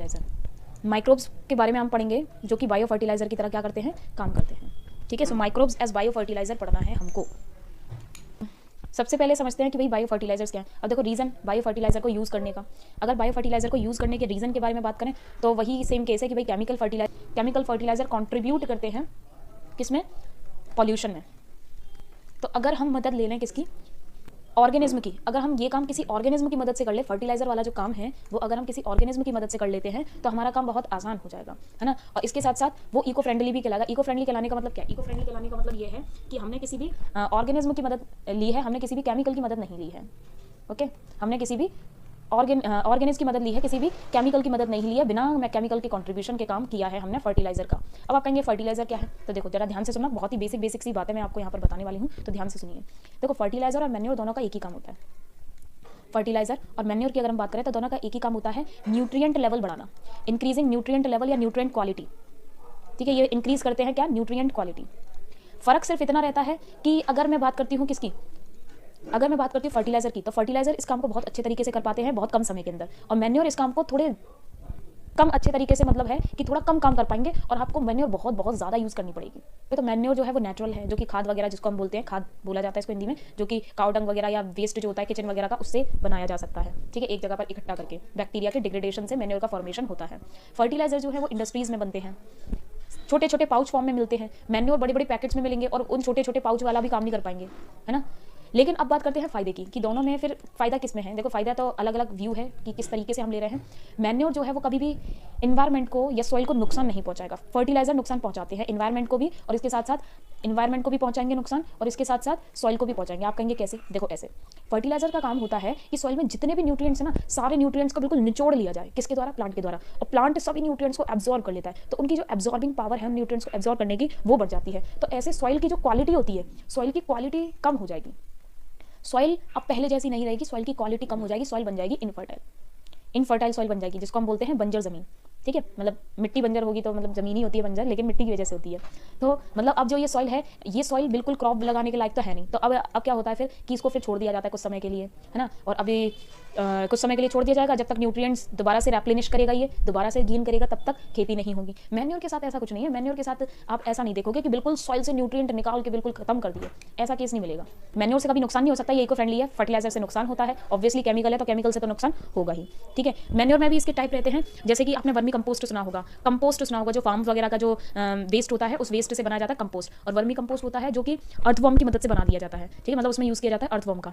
Fertiliser. Microbes के बारे में हम पढ़ेंगे जो कि बायो फर्टिलाइजर की तरह क्या करते हैं, काम करते हैं। ठीक है, सो माइक्रोब्स एज बायो फर्टिलाइजर पढ़ना है हमको। सबसे पहले समझते हैं कि भाई बायो फर्टिलाइजर्स क्या है। अब देखो रीज़न बायो फर्टिलाइजर को यूज़ करने का, अगर बायो फर्टिलाइजर को यूज़ करने के रीज़न के बारे में बात करें तो वही सेम केस है कि भाई केमिकल फर्टिलाइजर कंट्रीब्यूट करते हैं किसमें, पॉल्यूशन में। तो अगर हम मदद ले लें किसकी, ऑर्गेनिज्म की, अगर हम ये काम किसी ऑर्गेनिज्म की मदद से कर ले, फर्टिलाइजर वाला जो काम है वो अगर हम किसी ऑर्गेनिज्म की मदद से कर लेते हैं तो हमारा काम बहुत आसान हो जाएगा, है ना। और इसके साथ साथ वो इको फ्रेंडली भी कहलाएगा। इको फ्रेंडली कहलाने का मतलब क्या है, इको फ्रेंडली कहलाने का मतलब ये है कि हमने किसी भी ऑर्गेनिज्म की मदद ली है, हमने किसी भी केमिकल की मदद नहीं ली है। ओके, हमने किसी भी ऑर्गेनिज्म की मदद ली है, किसी भी केमिकल की मदद नहीं ली है, बिना केमिकल के कंट्रीब्यूशन के काम किया है हमने फर्टिलाइजर का। अब आप कहेंगे फर्टिलाइजर क्या है, तो देखो जरा ध्यान से सुनना, बहुत ही बेसिक सी बातें मैं आपको यहाँ पर बताने वाली हूँ, तो ध्यान से सुनिए। देखो फर्टिलाइजर और मैन्योर दोनों का एक ही काम होता है। फर्टिलाइजर और मैन्योर की अगर हम बात करें तो दोनों का एक ही काम होता है, न्यूट्रिएंट लेवल बढ़ाना, इंक्रीजिंग न्यूट्रिएंट लेवल या न्यूट्रिएंट क्वालिटी। ठीक है, ये इंक्रीज करते हैं क्या, न्यूट्रिएंट क्वालिटी। फर्क सिर्फ इतना रहता है कि अगर मैं बात करती हूँ किसकी, अगर मैं बात करती हूँ फर्टिलाइजर की, तो फर्टिलाइजर इस काम को बहुत अच्छे तरीके से कर पाते हैं बहुत कम समय के अंदर, और मैन्योर इस काम को थोड़े कम अच्छे तरीके से, मतलब है कि थोड़ा कम काम कर पाएंगे और आपको मैन्योर बहुत ज़्यादा यूज़ करनी पड़ेगी। तो मैन्योर जो है वो नेचुरल है, जो कि खाद वगैरह जिसको हम बोलते हैं, खाद बोला जाता है इसको हिंदी में, जो कि काउ डंग वगैरह या वेस्ट जो होता है किचन वगैरह का, उससे बनाया जा सकता है। ठीक है, एक जगह पर इकट्ठा करके बैक्टीरिया के डिग्रेडेशन से मैन्योर का फॉर्मेशन होता है। फर्टिलाइजर जो है वो इंडस्ट्रीज में बनते हैं, छोटे छोटे पाउच फॉर्म में मिलते हैं। मैन्योर बड़े बड़े पैकेट्स में मिलेंगे और उन छोटे छोटे पाउच वाला भी काम नहीं कर पाएंगे, है ना। लेकिन अब बात करते हैं फ़ायदे की, कि दोनों में फिर फ़ायदा किस में है। देखो फ़ायदा तो अलग अलग व्यू है कि किस तरीके से हम ले रहे हैं। मैन्योर जो है वो कभी भी इन्वायरमेंट को या सॉइल को नुकसान नहीं पहुंचाएगा। फर्टिलाइजर नुकसान पहुंचाते हैं इन्वायरमेंट को भी, और इसके साथ साथ इन्वायरमेंट को भी पहुंचाएंगे नुकसान, और इसके साथ साथ सॉइल को भी पहुंचाएंगे। आप कहेंगे कैसे, देखो ऐसे, फर्टिलाइजर का काम होता है कि सॉइल में जितने भी न्यूट्रिएंट्स हैं ना, सारे न्यूट्रिएंट्स को बिल्कुल निचोड़ लिया जाए, किसके द्वारा, प्लांट के द्वारा, और प्लांट सभी न्यूट्रिएंट्स को एब्जॉर्ब कर लेता है। तो उनकी जो एब्जॉर्बिंग पावर है न्यूट्रिएंट्स को एब्जॉर्ब करने की, वो बढ़ जाती है। तो ऐसे सॉइल की जो क्वालिटी होती है, सॉइल की क्वालिटी कम हो जाएगी। सॉइल अब पहले जैसी नहीं रहेगी, सॉइल की क्वालिटी कम हो जाएगी, सॉइल बन जाएगी इनफर्टाइल सॉइल बन जाएगी, जिसको हम बोलते हैं बंजर ज़मीन। ठीक है, मतलब मिट्टी बंजर होगी तो मतलब ज़मीन ही होती है बंजर, लेकिन मिट्टी की वजह से होती है। तो मतलब अब जो ये सॉइल है, ये सॉइल बिल्कुल क्रॉप लगाने के लायक तो है नहीं। तो अब क्या होता है फिर कि इसको फिर छोड़ दिया जाता है कुछ समय के लिए, है ना। और अभी कुछ समय के लिए छोड़ दिया जाएगा, जब तक न्यूट्रिएंट्स दोबारा से रेप्लेनिश करेगा, ये दोबारा से गेन करेगा, तब तक खेती नहीं होगी। मैन्योर के साथ ऐसा कुछ नहीं है। मैन्योर के साथ आप ऐसा नहीं देखोगे कि बिल्कुल सॉइल से न्यूट्रिएंट निकाल के बिल्कुल खत्म कर दिए, ऐसा केस नहीं मिलेगा। मैन्योर से कभी नुकसान नहीं हो सकता, ये इको फ्रेंडली है। फर्टिलाइजर से नुकसान होता है, ऑब्वियसली केमिकल है तो केमिकल से तो नुकसान होगा ही। ठीक है, मैन्योर में भी इसके टाइप रहते हैं, जैसे कि आपने वर्मी कंपोस्ट सुना होगा, जो फार्म वगैरह का जो वेस्ट होता है, उस वेस्ट से बनाया जाता है कंपोस्ट। और वर्मी कंपोस्ट होता है जो कि अर्थवर्म की मदद से बना दिया जाता है। ठीक है, मतलब उसमें यूज़ किया जाता है अर्थवर्म का,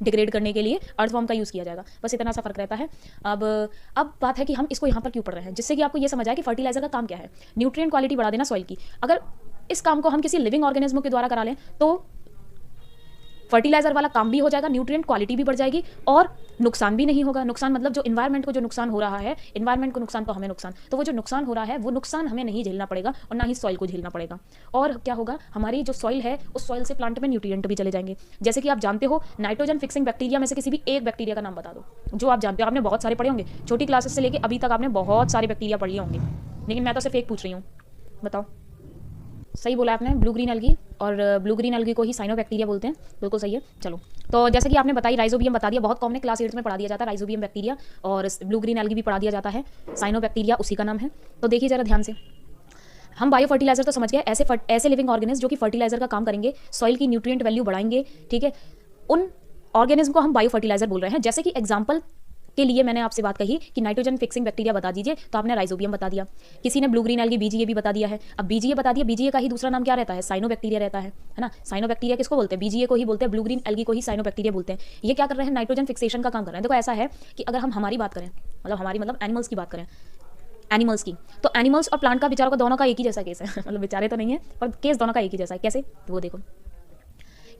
डिग्रेड करने के लिए अर्थवर्म का यूज़ किया जाएगा, बस इतना सा फर्क रहता है। अब बात है कि हम इसको यहाँ पर क्यों पढ़ रहे हैं, जिससे कि आपको ये समझ आए कि फर्टिलाइजर का काम क्या है, न्यूट्रिएंट क्वालिटी बढ़ा देना सॉइल की। अगर इस काम को हम किसी लिविंग ऑर्गेनिज्म के द्वारा करा लें तो फर्टिलाइजर वाला काम भी हो जाएगा, न्यूट्रिएंट क्वालिटी भी बढ़ जाएगी, और नुकसान भी नहीं होगा। नुकसान मतलब जो इन्वायरमेंट को जो नुकसान हो रहा है, इन्वायरमेंट को नुकसान तो हमें नुकसान, तो वो जो नुकसान हो रहा है वो नुकसान हमें नहीं झेलना पड़ेगा और ना ही सॉइल को झेलना पड़ेगा। और क्या होगा, हमारी जो सॉइल है उस सॉइल से प्लांट में न्यूट्रिएंट भी चले जाएंगे। जैसे कि आप जानते हो, नाइट्रोजन फिक्सिंग बैक्टीरिया में से किसी भी एक बैक्टीरिया का नाम बता दो जो आप जानते हो। आपने बहुत सारे पढ़े होंगे, छोटी क्लासेस से लेकर अभी तक आपने बहुत सारे बैक्टीरिया पढ़ लिए होंगे, लेकिन मैं तो सिर्फ एक पूछ रही हूँ, बताओ। सही बोला आपने, ब्लू ग्रीन एल्गी, और ब्लू ग्रीन एल्गी को ही साइनोबैक्टीरिया बोलते हैं, बिल्कुल सही है। चलो, तो जैसे कि आपने बताई, राइजोबियम बता दिया, बहुत कॉमन है, क्लास 8 में पढ़ा दिया जाता है राइजोबियम बैक्टीरिया, और ब्लू ग्रीन एल्गी भी पढ़ा दिया जाता है, साइनोबैक्टीरिया उसी का नाम है। तो देखिए जरा ध्यान से, हम बायो फर्टिलाइजर तो समझ गए, ऐसे लिविंग ऑर्गेनिज्म जो कि फर्टिलाइजर का काम करेंगे, सॉइल की न्यूट्रिएंट वैल्यू बढ़ाएंगे। ठीक है, उन ऑर्गेनिज्म को हम बायो फर्टिलाइजर बोल रहे हैं। जैसे कि एग्जाम्पल के लिए मैंने आपसे बात कही कि नाइट्रोजन फिक्सिंग बैक्टीरिया बता दीजिए, तो आपने राइजोबियम बता दिया, किसी ने ब्लू ग्रीन एल्गी बीजीए भी बता दिया है। अब बीजीए बता दिया, बीजीए का ही दूसरा नाम क्या रहता है, साइनोबैक्टीरिया रहता है ना। साइनोबैक्टीरिया किसको बोलते हैं, बीजीए को ही बोलते हैं, ब्लू ग्रीन एल्गी को ही साइनोबैक्टीरिया बोलते हैं। ये क्या कर रहे हैं, नाइट्रोजन फिक्सेशन का काम कर रहे हैं। देखो ऐसा है कि अगर हम हमारी बात करें, मतलब एनिमल्स की बात करें, एनिमल्स की, तो एनिमल्स और प्लांट का बेचारों का दोनों का एक ही जैसा केस है मतलब बेचारे तो नहीं है, पर केस दोनों का एक ही जैसा है। कैसे, तो वो देखो,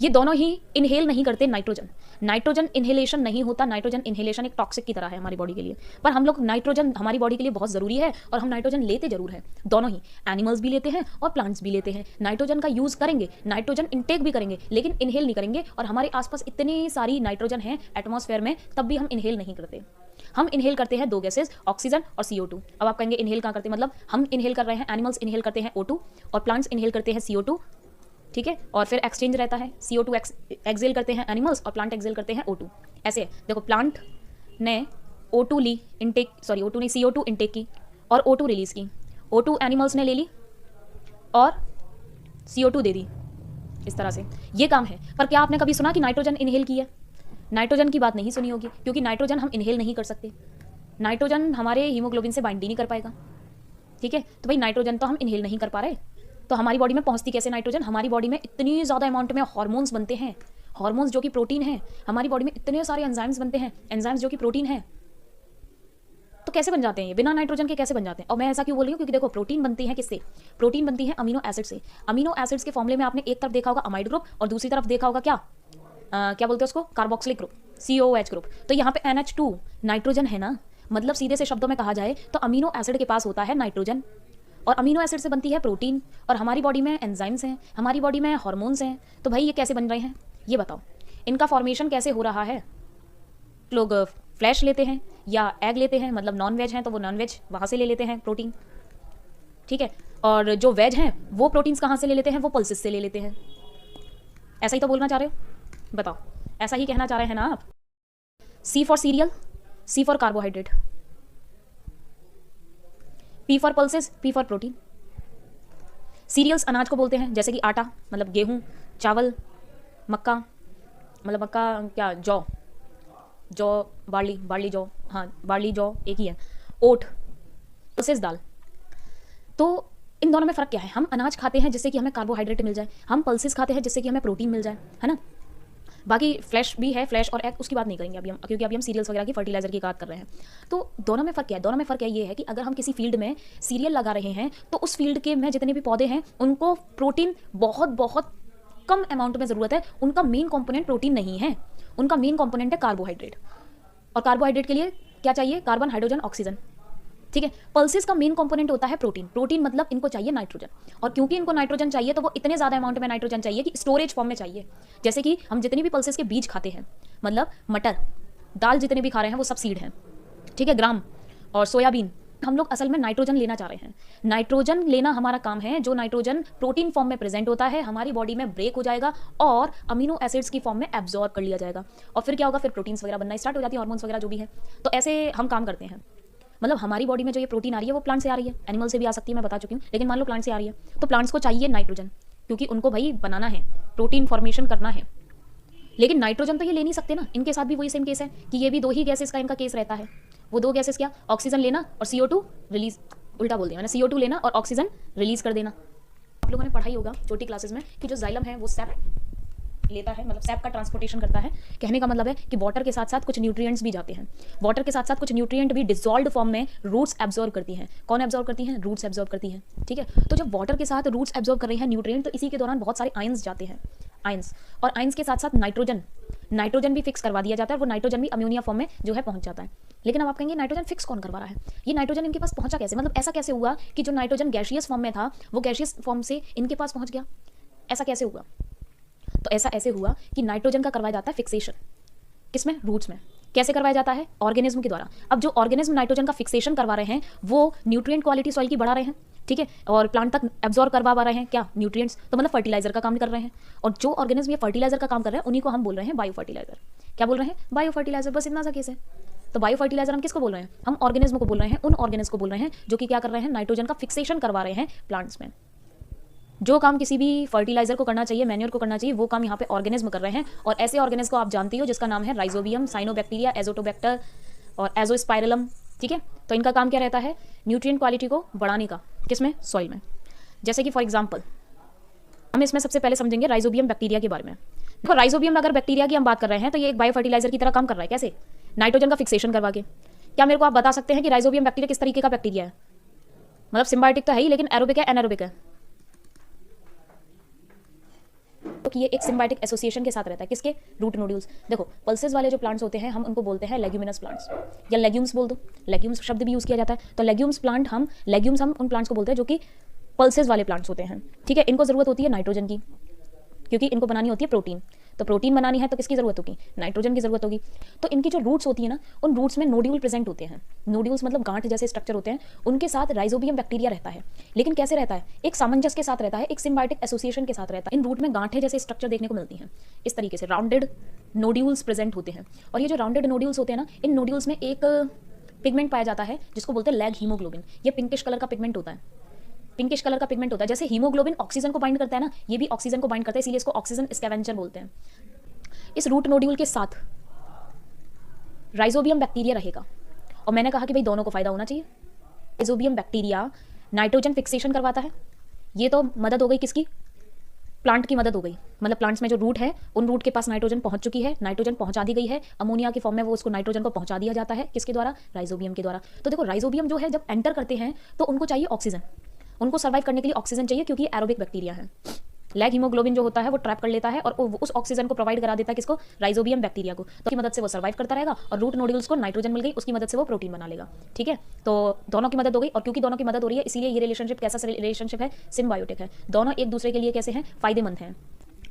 ये दोनों ही इनहेल नहीं करते नाइट्रोजन इनहेलेशन नहीं होता। नाइट्रोजन इनहेलेशन एक टॉक्सिक की तरह है हमारी बॉडी के लिए, पर हम लोग नाइट्रोजन हमारी बॉडी के लिए बहुत ज़रूरी है और हम नाइट्रोजन लेते जरूर है। दोनों ही, एनिमल्स भी लेते हैं और प्लांट्स भी लेते हैं। नाइट्रोजन का यूज़ करेंगे, नाइट्रोजन इंटेक भी करेंगे, लेकिन इनहेल नहीं करेंगे। और हमारे आसपास इतनी सारी नाइट्रोजन है एटमॉस्फेयर में, तब भी हम इनहेल नहीं करते। हम इनहेल करते हैं दो गैसेज, ऑक्सीजन और CO2। अब आप कहेंगे इनहेल कहाँ करते हैं, मतलब हम इनहेल कर रहे हैं, एनिमल्स इनहेल करते हैं O2 और प्लांट्स इनहेल करते हैं CO2। ठीक है, और फिर एक्सचेंज रहता है, CO2 एक्सेल करते हैं एनिमल्स और प्लांट एक्सेल करते हैं O2। ऐसे है, देखो प्लांट ने O2 ली इनटेक, सॉरी O2 नहीं, CO2 इनटेक की और O2 रिलीज की। O2 एनिमल्स ने ले ली और CO2 दे दी, इस तरह से ये काम है। पर क्या आपने कभी सुना कि नाइट्रोजन इनहेल की है? नाइट्रोजन की बात नहीं सुनी होगी, क्योंकि नाइट्रोजन हम इनहेल नहीं कर सकते। नाइट्रोजन हमारे हीमोग्लोबिन से बाइंड ही नहीं कर पाएगा, ठीक है। तो भाई नाइट्रोजन तो हम इनहेल नहीं कर पा रहे, तो हमारी बॉडी में पहुंचती कैसे नाइट्रोजन? हमारी बॉडी में इतनी ज़्यादा अमाउंट में हार्मोन्स बनते हैं, हार्मोन्स जो कि प्रोटीन है, हमारी बॉडी में इतने सारे एंजाइम्स बनते हैं, एंजाइम्स जो कि प्रोटीन है। तो कैसे बन जाते हैं ये? बिना नाइट्रोजन के कैसे बन जाते हैं? और मैं ऐसा क्यों बोल रही हूँ? क्योंकि देखो प्रोटीन बनती है किससे? प्रोटीन बनती है अमीनो एसिड से। अमीनो एसिड्स के फॉर्मूले में आपने एक तरफ देखा होगा अमाइड ग्रुप और दूसरी तरफ देखा होगा क्या क्या बोलते हैं उसको? Carboxylic group, COOH group. तो यहाँ पे NH2 नाइट्रोजन है ना, मतलब सीधे से शब्दों में कहा जाए तो अमीनो एसिड के पास होता है नाइट्रोजन, और अमीनो एसिड से बनती है प्रोटीन, और हमारी बॉडी में एंजाइम्स हैं, हमारी बॉडी में हार्मोन्स हैं। तो भाई ये कैसे बन रहे हैं ये बताओ, इनका फॉर्मेशन कैसे हो रहा है? लोग फ्लैश लेते हैं या एग लेते हैं, मतलब नॉन वेज हैं तो वो नॉन वेज वहाँ से ले लेते हैं प्रोटीन, ठीक है। और जो वेज हैं वो प्रोटीन्स कहाँ से ले लेते हैं? वो पल्सेस से ले लेते हैं। ऐसा ही तो बोलना चाह रहे हो? बताओ, ऐसा ही कहना चाह रहे हैं ना आप? C for cereal, C for carbohydrate, P for pulses, P for protein. Cereals अनाज को बोलते हैं, जैसे कि आटा मतलब गेहूं, चावल, मक्का मतलब मक्का क्या, जौ, जौ, बार्ली, बार्ली जौ, हाँ बार्ली जौ एक ही है। ओट, पल्सेस दाल। तो इन दोनों में फ़र्क क्या है? हम अनाज खाते हैं जिससे कि हमें कार्बोहाइड्रेट मिल जाए, हम पल्सेस खाते हैं जिससे कि हमें प्रोटीन मिल जाए, है ना। बाकी फ्लैश भी है, फ्लैश और एग, उसकी बात नहीं करेंगे अभी हम, क्योंकि अभी हम सीरियल्स वगैरह की फर्टिलाइजर की बात कर रहे हैं। तो दोनों में फ़र्क क्या है? दोनों में फ़र्क ये है कि अगर हम किसी फील्ड में सीरियल लगा रहे हैं तो उस फील्ड के में जितने भी पौधे हैं उनको प्रोटीन बहुत बहुत कम अमाउंट में ज़रूरत है। उनका मेन कंपोनेंट प्रोटीन नहीं है, उनका मेन कंपोनेंट है कार्बोहाइड्रेट। और कार्बोहाइड्रेट के लिए क्या चाहिए? कार्बन, हाइड्रोजन, ऑक्सीजन, ठीक है। पल्सेस का मेन कंपोनेंट होता है प्रोटीन। प्रोटीन मतलब इनको चाहिए नाइट्रोजन, और क्योंकि इनको नाइट्रोजन चाहिए तो वो इतने ज़्यादा अमाउंट में नाइट्रोजन चाहिए कि स्टोरेज फॉर्म में चाहिए। जैसे कि हम जितनी भी पल्सेस के बीज खाते हैं, मतलब मटर, दाल जितने भी खा रहे हैं वो सब सीड हैं, ठीक है, ग्राम और सोयाबीन। हम लोग असल में नाइट्रोजन लेना चाह रहे हैं। नाइट्रोजन लेना हमारा काम है। जो नाइट्रोजन प्रोटीन फॉर्म में प्रेजेंट होता है हमारी बॉडी में ब्रेक हो जाएगा और अमीनो एसिड्स की फॉर्म में एब्जॉर्ब कर लिया जाएगा, और फिर क्या होगा? फिर प्रोटीन्स वगैरह बनना स्टार्ट हो जाती है, हार्मोन्स वगैरह जो भी है। तो ऐसे हम काम करते हैं। मतलब हमारी बॉडी में जो ये प्रोटीन आ रही है वो प्लांट से आ रही है, एनिमल से भी आ सकती है, मैं बता चुकी हूँ, लेकिन मान लो प्लांट से आ रही है तो प्लांट्स को चाहिए नाइट्रोजन, क्योंकि उनको भाई बनाना है, प्रोटीन फॉर्मेशन करना है। लेकिन नाइट्रोजन तो ये ले नहीं सकते ना, इनके साथ भी वही सेम केस है कि ये भी दो ही गैसेस का इनका केस रहता है। वो दो गैसेस क्या? ऑक्सीजन लेना और CO2 रिलीज, उल्टा बोल दिया मैंने, CO2 लेना और ऑक्सीजन रिलीज कर देना। आप लोगों ने पढ़ा ही होगा छोटी क्लासेस में कि जो जाइलम है वो सैप लेता है, मतलब सैप का ट्रांसपोर्टेशन करता है। कहने का मतलब है कि वाटर के साथ साथ कुछ न्यूट्रिएंट्स भी जाते हैं, वाटर के साथ साथ कुछ न्यूट्रिएंट भी डिसॉल्व्ड फॉर्म में रूट्स एब्जॉर्ब करती हैं। कौन एब्जॉर्ब करती हैं? रूट्स एब्जॉर्ब करती हैं, ठीक है। तो जब वाटर के साथ रूट्स एब्जॉर्ब कर रही हैं न्यूट्रिएंट, तो इसी के दौरान बहुत सारे आयंस जाते हैं, आयंस, और आयंस के साथ साथ नाइट्रोजन भी फिक्स करवा दिया जाता है। वो नाइट्रोजन भी अमोनिया फॉर्म में जो है पहुंच जाता है। लेकिन अब आप कहेंगे नाइट्रोजन फिक्स कौन करवा रहा है? ये नाइट्रोजन इनके पास पहुंचा कैसे? मतलब ऐसा कैसे हुआ कि जो नाइट्रोजन गैसियस फॉर्म में था वो गैसियस फॉर्म से इनके पास पहुंच गया? ऐसा कैसे हुआ? तो ऐसा ऐसे हुआ कि नाइट्रोजन का करवाया जाता है फिक्सेशन, किसमें? रूट्स में। कैसे करवाया जाता है? ऑर्गेनिज्म के द्वारा। अब जो ऑर्गेनिज्म नाइट्रोजन का फिक्सेशन करवा रहे हैं वो न्यूट्रिएंट क्वालिटी सॉइल की बढ़ा रहे हैं, ठीक है, और प्लांट तक एब्जॉर्ब करवा रहे हैं क्या? न्यूट्रिएंट्स, तो मतलब फर्टिलाइजर का काम कर रहे हैं। और जो ऑर्गेनिज्म ये फर्टिलाइजर का काम कर रहे हैं उन्हीं को हम बोल रहे हैं बायो फर्टिलाइजर। क्या बोल रहे हैं? Biofertilizer. बस इतना सा केस है। तो बायो फर्टिलाइजर हम किसको बोल रहे हैं? हम ऑर्गेनिज्म को बोल रहे हैं, उन ऑर्गेनिज्म को बोल रहे हैं जो कि क्या कर रहे हैं? नाइट्रोजन का फिक्सेशन करवा रहे हैं प्लांट्स में। जो काम किसी भी फर्टिलाइजर को करना चाहिए, मैन्योर को करना चाहिए, वो काम यहाँ पे ऑर्गेनिज्म कर रहे हैं। और ऐसे ऑर्गेनिज्म को आप जानती हो जिसका नाम है राइजोबियम, साइनोबैक्टीरिया, एजोटोबैक्टर और एजोस्पाइरलम, ठीक है। तो इनका काम क्या रहता है? न्यूट्रिएंट क्वालिटी को बढ़ाने का। किसमें? सॉइल में। जैसे कि फॉर एग्जाम्पल हम इसमें सबसे पहले समझेंगे राइजोबियम बैक्टीरिया के बारे में। देखो राइजोबियम अगर बैक्टीरिया की हम बात कर रहे हैं तो ये एक बायो फर्टिलाइजर की तरह काम कर रहा है। कैसे? नाइट्रोजन का फिक्सेशन करवा के। क्या मेरे को आप बता सकते हैं कि राइजोबियम बैक्टीरिया किस तरीके का बैक्टीरिया है? मतलब सिम्बायोटिक तो है ही, लेकिन एरोबिक है, एनारोबिक है? तो कि ये एक सिम्बायोटिक एसोसिएशन के साथ रहता है। किसके? Root nodules. देखो पल्सेस वाले जो प्लांट्स होते हैं हम उनको बोलते हैं लेग्यूमिनस प्लांट्स, या लेग्यूम्स बोल दो, लेग्यूम्स शब्द भी यूज किया जाता है। तो लेग्यूम्स हम उन प्लांट्स को बोलते हैं जो कि पल्सेस वाले प्लांट्स होते हैं, ठीक है। इनको जरूरत होती है नाइट्रोजन की, क्योंकि इनको बनानी होती है प्रोटीन। तो प्रोटीन बनानी है तो किसकी जरूरत होगी? नाइट्रोजन की जरूरत होगी। तो इनकी जो रूट्स होती है ना, उन रूट्स में नोड्यूल प्रेजेंट होते हैं। नोड्यूल्स मतलब गांठ जैसे स्ट्रक्चर होते हैं, उनके साथ राइजोबियम बैक्टीरिया रहता है। लेकिन कैसे रहता है? एक सामंजस्य के साथ रहता है, एक सिम्बायोटिक एसोसिएशन के साथ रहता है। इन रूट में गांठे जैसे स्ट्रक्चर देखने को मिलती हैं, इस तरीके से राउंडेड नोड्यूल्स प्रेजेंट होते हैं। और ये जो राउंडेड नोड्यूल्स होते हैं ना, इन नोड्यूल्स में एक पिगमेंट पाया जाता है जिसको बोलते हैं लैग हीमोग्लोबिन। ये पिंकिश कलर का पिगमेंट होता है, पिंकिश कलर का पिगमेंट होता है। जैसे हीमोग्लोबिन ऑक्सीजन को बाइंड करता है ना, ये भी ऑक्सीजन को बाइंड करता है, इसीलिए इसको ऑक्सीजन स्कैवेंजर बोलते हैं। इस रूट नोड्यूल के साथ राइजोबियम बैक्टीरिया रहेगा, और मैंने कहा कि भाई दोनों को फायदा होना चाहिए। राइजोबियम बैक्टीरिया नाइट्रोजन फिक्सेशन करवाता है, ये तो मदद हो गई किसकी, प्लांट की मदद हो गई। मतलब प्लांट्स में जो रूट है उन रूट के पास नाइट्रोजन पहुंच चुकी है, नाइट्रोजन पहुंचा दी गई है, अमोनिया की फॉर्म में वो उसको नाइट्रोजन को पहुंचा दिया जाता है, किसके द्वारा, राइजोबियम के द्वारा। तो देखो राइजोबियम जो है जब एंटर करते हैं तो उनको चाहिए ऑक्सीजन, उनको सर्वाइव करने के लिए ऑक्सीजन चाहिए, क्योंकि एरोबिक बैक्टीरिया है। लैग हीमोग्लोबिन जो होता है वो ट्रैप कर लेता है और उस ऑक्सीजन को प्रोवाइड करा देता है किसको, राइजोबियम बैक्टीरिया को। तो उसकी मदद से वो सर्वाइव करता रहेगा और रूट नोड्यूल्स को नाइट्रोजन मिल गई, उसकी मदद से वो प्रोटीन बना लेगा। ठीक है, तो दोनों की मदद हो गई, और क्योंकि दोनों की मदद हो रही है इसीलिए ये रिलेशनशिप कैसा रिलेशनशिप है, सिम्बायोटिक है। दोनों एक दूसरे के लिए कैसे हैं, फायदेमंद हैं।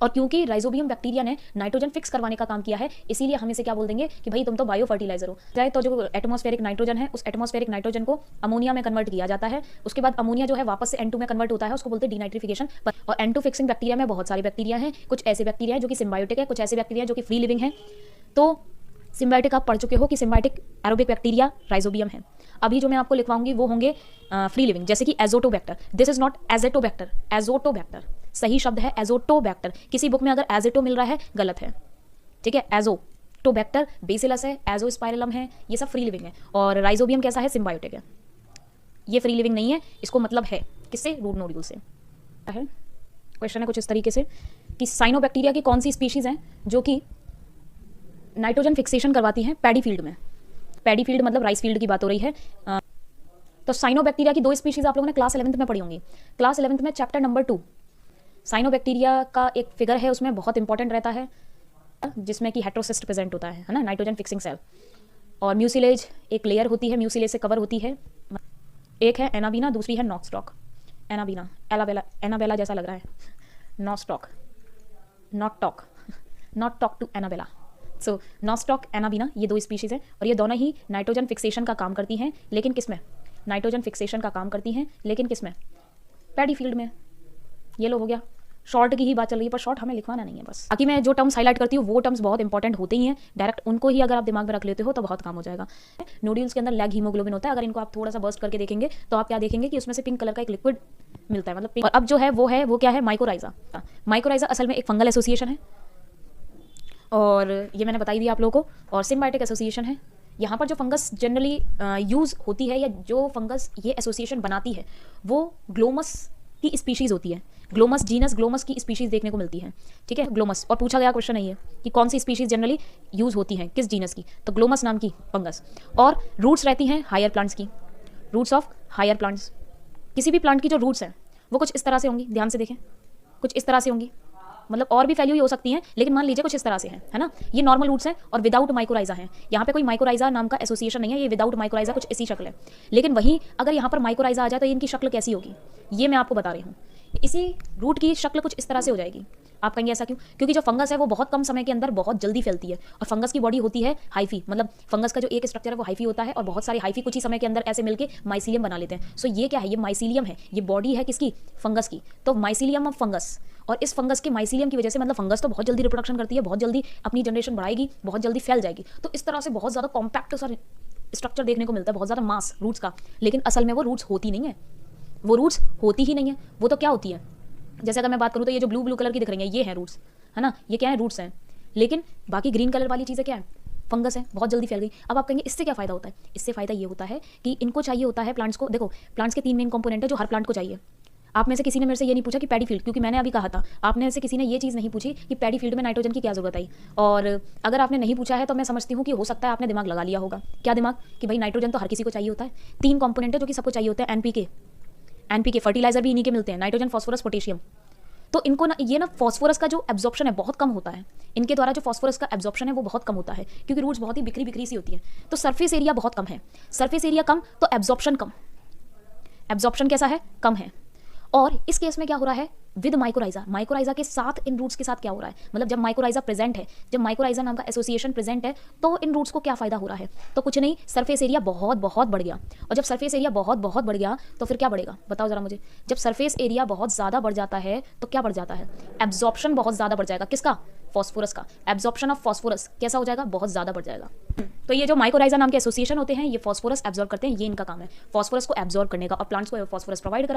और क्योंकि राइजोबियम बैक्टीरिया ने नाइट्रोजन फिक्स करवाने का काम किया है, इसीलिए हम इसे क्या बोल देंगे कि भाई तुम तो बायो फर्टिलाइजर हो। चाहे तो जो एटमॉस्फेरिक नाइट्रोजन है, उस एटमॉस्फेरिक नाइट्रोजन को अमोनिया में कन्वर्ट किया जाता है, उसके बाद अमोनिया जो है वापस से N2 में कन्वर्ट होता है, उसको बोलते हैं डीनाइट्रिफिकेशन। और N2 फिक्सिंग बैक्टीरिया में बहुत सारे बैक्टीरिया हैं, कुछ ऐसे बैक्टीरिया हैं जो कि सिम्बायोटिक है, कुछ ऐसे बैक्टीरिया जो कि फ्री लिविंग है। तो सिम्बायोटिक आप पढ़ चुके हो कि सिम्बायोटिक एरोबिक बैक्टीरिया राइजोबियम है। अभी जो मैं आपको लिखवाऊंगी वो होंगे फ्री लिविंग, जैसे कि Azotobacter. This is not Azotobacter, Azotobacter सही शब्द है, एजोटोबैक्टर। किसी बुक में अगर एजेटो मिल रहा है गलत है, ठीक है। एजोटोबैक्टर बेसिलस है, एजोस्पाइरलम है, ये सब फ्री लिविंग है। और राइजोबियम कैसा है, सिम्बायोटिक है, ये फ्री लिविंग नहीं है। इसको मतलब है किससे, रूट नोड्यूल से है। क्वेश्चन है कुछ इस तरीके से कि साइनोबैक्टीरिया की कौन सी स्पीशीज हैं जो कि नाइट्रोजन फिक्सेशन करवाती हैं पैडी फील्ड में। पैडी फील्ड मतलब राइस फील्ड की बात हो रही है। तो साइनोबैक्टीरिया की दो स्पीशीज आप लोगों ने क्लास 11th में पढ़ी होंगी। क्लास 11th में चैप्टर नंबर 2 साइनोबैक्टीरिया का एक फिगर है, उसमें बहुत इंपॉर्टेंट रहता है, जिसमें कि हेट्रोसिस्ट प्रेजेंट होता है ना, नाइट्रोजन फिक्सिंग सेल। और म्यूसिलेज एक लेयर होती है, म्यूसिलेज से कवर होती है। एक है एनाबीना, दूसरी है नॉक्स्टॉक। एनाबीना, एलाबेला, एनाबेला जैसा लग रहा है, Nostoc, not talk, not talk to Anabaena. So Nostoc, Anabaena, ये दो स्पीशीज हैं और ये दोनों ही नाइट्रोजन फिक्सेशन का काम करती हैं, लेकिन किसमें, नाइट्रोजन फिक्सेशन का काम करती हैं लेकिन किसमें, पैडी फील्ड में। ये लो हो गया, शॉर्ट की ही बात चल रही है, पर शॉर्ट हमें लिखवाना नहीं है बस। बाकी मैं जो टर्म्स हाईलाइट करती हूँ वो टर्म्स बहुत इंपॉर्टेंट होते ही हैं, डायरेक्ट उनको ही अगर आप दिमाग में रख लेते हो तो बहुत काम हो जाएगा। नोड्यूल्स के अंदर लैग हीमोग्लोबिन होता है, अगर इनको आप थोड़ा सा बर्स्ट करके देखेंगे तो आप क्या देखेंगे कि उसमें से पिंक कलर का एक लिक्विड मिलता है, मतलब पिंक। और अब जो है वो क्या है, माइकोराइजा। माइकोराइजा असल में एक फंगल एसोसिएशन है, और ये मैंने बताई दी आप लोगों को। और सिम्बायोटिक एसोसिएशन है। यहाँ पर जो फंगस जनरली यूज़ होती है, या जो फंगस ये एसोसिएशन बनाती है, वो ग्लोमस की स्पीशीज़ होती है। ग्लोमस जीनस ग्लोमस की स्पीशीज़ देखने को मिलती है, ठीक है, ग्लोमस। और पूछा गया क्वेश्चन है ये कि कौन सी स्पीशीज़ जनरली यूज़ होती हैं, किस जीनस की, तो ग्लोमस नाम की फंगस। और रूट्स रहती हैं हायर प्लांट्स की, रूट्स ऑफ हायर प्लांट्स। किसी भी प्लांट की जो रूट्स हैं वो कुछ इस तरह से होंगी, ध्यान से देखें, कुछ इस तरह से होंगी, मतलब और भी फैली हुई हो सकती हैं, लेकिन मान लीजिए कुछ इस तरह से है ना। ये नॉर्मल रूट्स हैं और विदाउट माइकोराइजा हैं। यहाँ पे कोई माइकोराइजा नाम का एसोसिएशन नहीं है, ये विदाउट माइकोराइजा कुछ इसी शक्ल है। लेकिन वहीं अगर यहाँ पर माइकोराइजा आ जाए तो इनकी शक्ल कैसी होगी, ये मैं आपको बता रही हूँ। इसी रूट की शक्ल कुछ इस तरह से हो जाएगी। आप कहेंगे ऐसा क्यों, क्योंकि जो फंगस है वो बहुत कम समय के अंदर बहुत जल्दी फैलती है, और फंगस की बॉडी होती है हाइफी, मतलब फंगस का जो एक स्ट्रक्चर है वो हाइफी होता है, और बहुत सारे हाइफी कुछ ही समय के अंदर ऐसे मिलकर माइसीलियम बना लेते हैं। सो ये क्या है, ये माइसीलियम है, ये बॉडी है किसकी, फंगस की। तो माइसीलियम ऑफ फंगस, और इस फंगस के माइसीलियम की वजह से, मतलब फंगस तो बहुत जल्दी रिप्रोडक्शन करती है, बहुत जल्दी अपनी जनरेशन बढ़ाएगी, बहुत जल्दी फैल जाएगी। तो इस तरह से बहुत ज़्यादा कॉम्पैक्ट सा स्ट्रक्चर देखने को मिलता है, बहुत ज़्यादा मास रूट्स का। लेकिन असल में वो रूट्स होती नहीं है, वो रूट्स होती ही नहीं है। वो तो क्या होती है, जैसे अगर मैं बात करूँ तो ये जो ब्लू कलर की दिख रही है ये है रूट्स, है ना, ये क्या है, रूट्स हैं। लेकिन बाकी ग्रीन कलर वाली चीज़ें क्या है, फंगस है, बहुत जल्दी फैल गई। अब आप कहेंगे इससे क्या फ़ायदा होता है, इससे फ़ायदा ये होता है कि इनको चाहिए होता है प्लांट्स को। देखो प्लांट्स के 3 मेन कंपोनेंट है जो हर प्लांट को चाहिए। आप में से किसी ने मेरे से ये नहीं पूछा कि पैडी फील्ड, क्योंकि मैंने अभी कहा था, आपने से किसी ने ये चीज़ नहीं पूछी कि पैडी फील्ड में नाइट्रोजन की क्या जरूरत आई। और अगर आपने नहीं पूछा है तो मैं समझती हूँ कि हो सकता है आपने दिमाग लगा लिया होगा। क्या दिमाग, कि भाई नाइट्रोजन तो हर किसी को चाहिए होता है। 3 कंपोनेंट है जो कि सबको चाहिए होता है। एनपीके फर्टिलाइजर भी इन्हीं के मिलते हैं, नाइट्रोजन, फॉस्फोरस, पोटेशियम। तो इनको ना ये ना फॉस्फोरस का जो एब्जॉर्प्शन है बहुत कम होता है, इनके द्वारा जो फॉस्फोरस का एब्जॉर्प्शन है वो बहुत कम होता है, क्योंकि रूट्स बहुत ही बिखरी सी होती है। तो सरफेस एरिया बहुत कम है, सरफेस एरिया कम तो एब्जॉर्प्शन कम, एब्जॉर्प्शन कैसा है, कम है। और इस केस में क्या हो रहा है, विद माइकोराइजा, माइकोराइजा के साथ इन रूट्स के साथ क्या हो रहा है, मतलब जब माइकोराइजा प्रेजेंट है, जब माइकोराइजा नाम का एसोसिएशन प्रेजेंट है, तो इन रूट्स को क्या फायदा हो रहा है, तो कुछ नहीं, सरफेस एरिया बहुत बहुत बढ़ गया। और जब सरफेस एरिया बहुत बहुत बढ़ गया तो फिर क्या बढ़ेगा, बताओ जरा मुझे। जब सरफेस एरिया बहुत ज़्यादा बढ़ जाता है तो क्या बढ़ जाता है, एब्जॉर्प्शन बहुत ज़्यादा बढ़ जाएगा, किसका, फॉस्फोरस का। एब्जॉर्प्शन ऑफ फॉस्फोरस कैसा हो जाएगा, बहुत ज़्यादा बढ़ जाएगा। तो ये जो माइकोराइजा नाम के एसोसिएशन होते हैं, ये फॉस्फोरस एब्जॉर्ब करते हैं, ये इनका काम है, फॉस्फोरस को एब्जॉर्ब करने का, और प्लांट्स को फॉस्फोरस प्रोवाइड करा